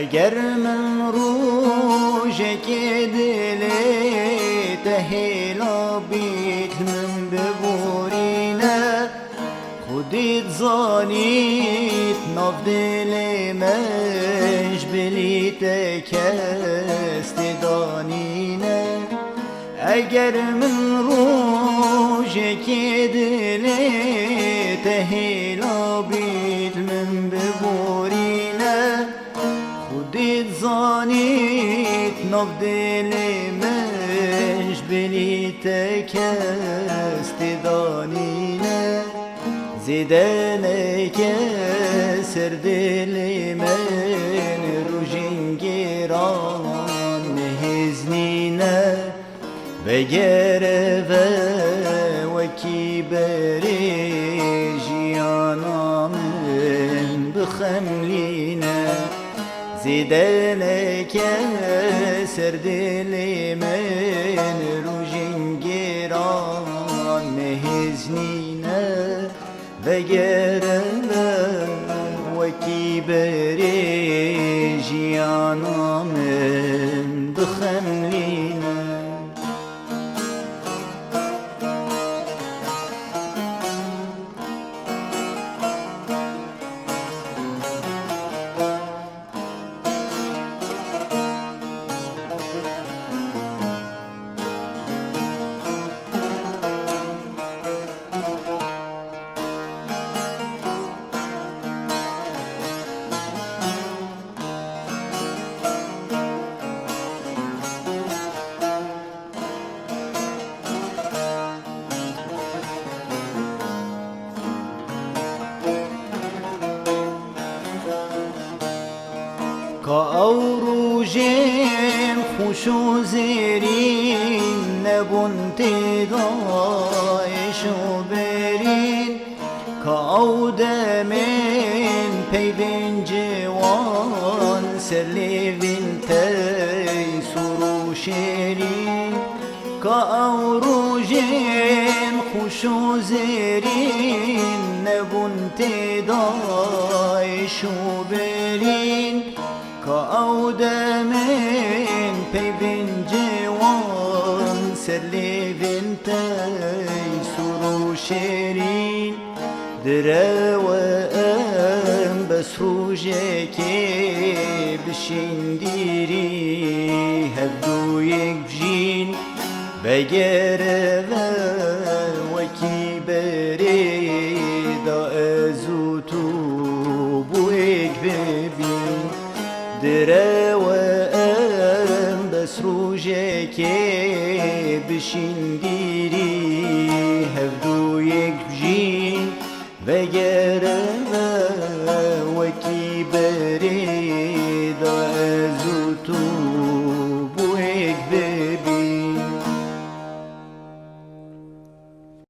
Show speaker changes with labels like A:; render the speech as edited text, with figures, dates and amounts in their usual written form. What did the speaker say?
A: اگر من روژک دلی تهیلا بیت من ببورینه خودت زانیت ناف دل مش بلیت کست دانینه اگر من روژک دلی تهیلا بیت من ببورینه خودت زانیت ناف دل مش بلیت کست دانینه زیدنه که سر دل من روژین گیران نهزنینه و گره و کی بری جیانا من بخملینه زیدنه که سر دل من روژین گیران نهزنینه و گره و کی بری جیانا من بخملینه که او روژین خوش و زیرین نبون تدایش و برین که او دمین پیوین جوان سرلیوین تی سرو شیرین که او روژین خوش و زیرین نبون تدایش و برین که او دمین پیوین جوان سرلیوین تی سرو شیرین دره و ام بس روژه که بشین دیری هفدو یک بجین بگره و کی بری دا ازو تو بویک ببین دره و ام بس روژه که بشین دیری هفدو یک بجین و گره و کی بری